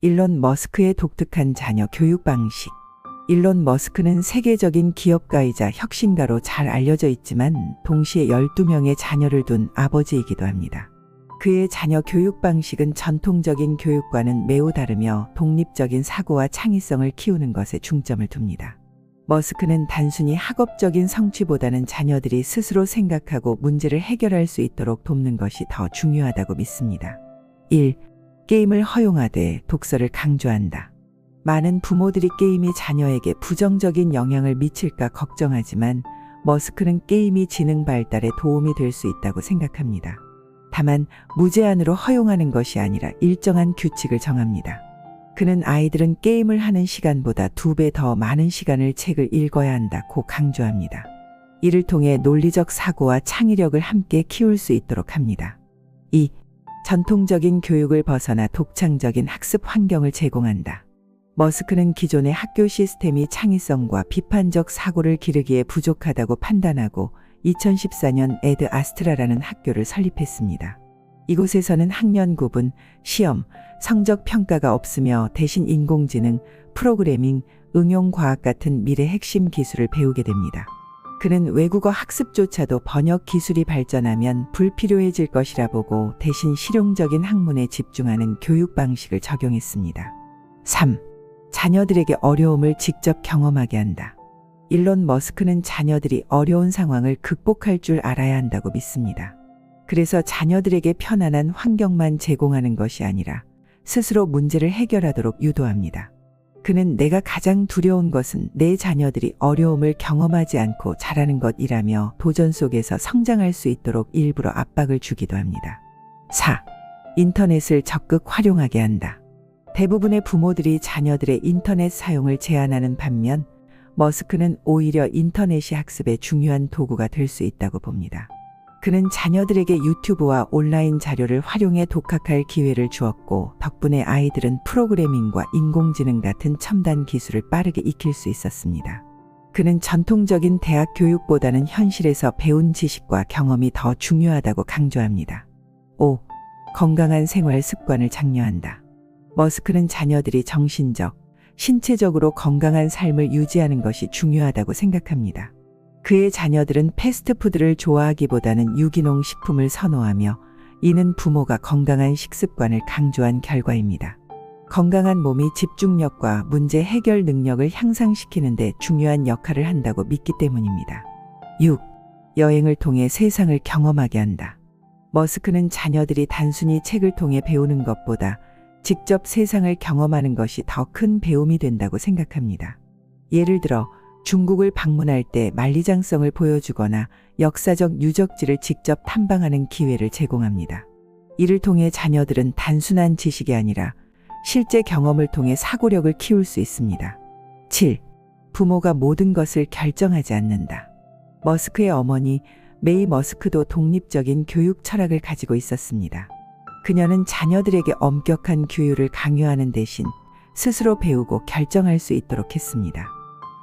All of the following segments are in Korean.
일론 머스크의 독특한 자녀 교육 방식. 일론 머스크는 세계적인 기업가이자 혁신가로 잘 알려져 있지만 동시에 12명의 자녀를 둔 아버지이기도 합니다. 그의 자녀 교육 방식은 전통적인 교육과는 매우 다르며 독립적인 사고와 창의성을 키우는 것에 중점을 둡니다. 머스크는 단순히 학업적인 성취보다는 자녀들이 스스로 생각하고 문제를 해결할 수 있도록 돕는 것이 더 중요하다고 믿습니다. 1. 게임을 허용하되 독서를 강조한다. 많은 부모들이 게임이 자녀에게 부정적인 영향을 미칠까 걱정하지만 머스크는 게임이 지능 발달에 도움이 될 수 있다고 생각합니다. 다만 무제한으로 허용하는 것이 아니라 일정한 규칙을 정합니다. 그는 아이들은 게임을 하는 시간보다 2배 더 많은 시간을 책을 읽어야 한다고 강조합니다. 이를 통해 논리적 사고와 창의력을 함께 키울 수 있도록 합니다. 2. 전통적인 교육을 벗어나 독창적인 학습 환경을 제공한다. 머스크는 기존의 학교 시스템이 창의성과 비판적 사고를 기르기에 부족하다고 판단하고 2014년 에드 아스트라라는 학교를 설립했습니다. 이곳에서는 학년 구분, 시험, 성적 평가가 없으며 대신 인공지능, 프로그래밍, 응용과학 같은 미래 핵심 기술을 배우게 됩니다. 그는 외국어 학습조차도 번역 기술이 발전하면 불필요해질 것이라 보고 대신 실용적인 학문에 집중하는 교육 방식을 적용했습니다. 3. 자녀들에게 어려움을 직접 경험하게 한다. 일론 머스크는 자녀들이 어려운 상황을 극복할 줄 알아야 한다고 믿습니다. 그래서 자녀들에게 편안한 환경만 제공하는 것이 아니라 스스로 문제를 해결하도록 유도합니다. 그는 내가 가장 두려운 것은 내 자녀들이 어려움을 경험하지 않고 자라는 것이라며 도전 속에서 성장할 수 있도록 일부러 압박을 주기도 합니다. 4. 인터넷을 적극 활용하게 한다. 대부분의 부모들이 자녀들의 인터넷 사용을 제한하는 반면 머스크는 오히려 인터넷이 학습의 중요한 도구가 될 수 있다고 봅니다. 그는 자녀들에게 유튜브와 온라인 자료를 활용해 독학할 기회를 주었고 덕분에 아이들은 프로그래밍과 인공지능 같은 첨단 기술을 빠르게 익힐 수 있었습니다. 그는 전통적인 대학 교육보다는 현실에서 배운 지식과 경험이 더 중요하다고 강조합니다. 5. 건강한 생활 습관을 장려한다. 머스크는 자녀들이 정신적, 신체적으로 건강한 삶을 유지하는 것이 중요하다고 생각합니다. 그의 자녀들은 패스트푸드를 좋아하기보다는 유기농 식품을 선호하며 이는 부모가 건강한 식습관을 강조한 결과입니다. 건강한 몸이 집중력과 문제 해결 능력을 향상시키는 데 중요한 역할을 한다고 믿기 때문입니다. 6. 여행을 통해 세상을 경험하게 한다. 머스크는 자녀들이 단순히 책을 통해 배우는 것보다 직접 세상을 경험하는 것이 더 큰 배움이 된다고 생각합니다. 예를 들어 중국을 방문할 때 만리장성을 보여주거나 역사적 유적지를 직접 탐방하는 기회를 제공합니다. 이를 통해 자녀들은 단순한 지식이 아니라 실제 경험을 통해 사고력을 키울 수 있습니다. 7. 부모가 모든 것을 결정하지 않는다. 머스크의 어머니 메이 머스크도 독립적인 교육 철학을 가지고 있었습니다. 그녀는 자녀들에게 엄격한 규율을 강요하는 대신 스스로 배우고 결정할 수 있도록 했습니다.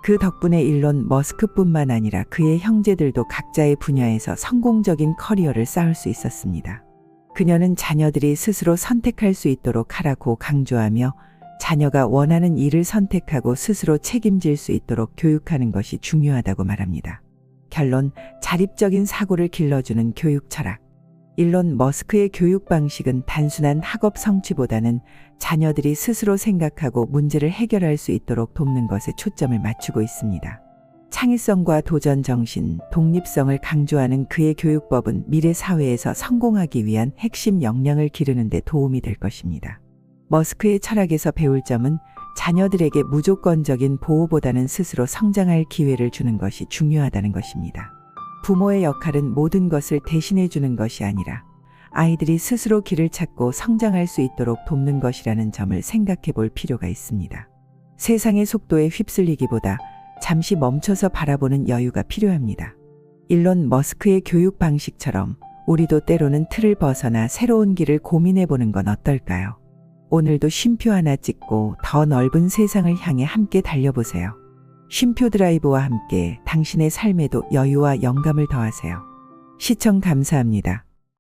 그 덕분에 일론 머스크뿐만 아니라 그의 형제들도 각자의 분야에서 성공적인 커리어를 쌓을 수 있었습니다. 그녀는 자녀들이 스스로 선택할 수 있도록 하라고 강조하며 자녀가 원하는 일을 선택하고 스스로 책임질 수 있도록 교육하는 것이 중요하다고 말합니다. 결론, 자립적인 사고를 길러주는 교육 철학. 일론 머스크의 교육 방식은 단순한 학업 성취보다는 자녀들이 스스로 생각하고 문제를 해결할 수 있도록 돕는 것에 초점을 맞추고 있습니다. 창의성과 도전 정신, 독립성을 강조하는 그의 교육법은 미래 사회에서 성공하기 위한 핵심 역량을 기르는 데 도움이 될 것입니다. 머스크의 철학에서 배울 점은 자녀들에게 무조건적인 보호보다는 스스로 성장할 기회를 주는 것이 중요하다는 것입니다. 부모의 역할은 모든 것을 대신해 주는 것이 아니라 아이들이 스스로 길을 찾고 성장할 수 있도록 돕는 것이라는 점을 생각해 볼 필요가 있습니다. 세상의 속도에 휩쓸리기보다 잠시 멈춰서 바라보는 여유가 필요합니다. 일론 머스크의 교육 방식처럼 우리도 때로는 틀을 벗어나 새로운 길을 고민해 보는 건 어떨까요? 오늘도 쉼표 하나 찍고 더 넓은 세상을 향해 함께 달려보세요. 쉼표 드라이브와 함께 당신의 삶에도 여유와 영감을 더하세요. 시청 감사합니다.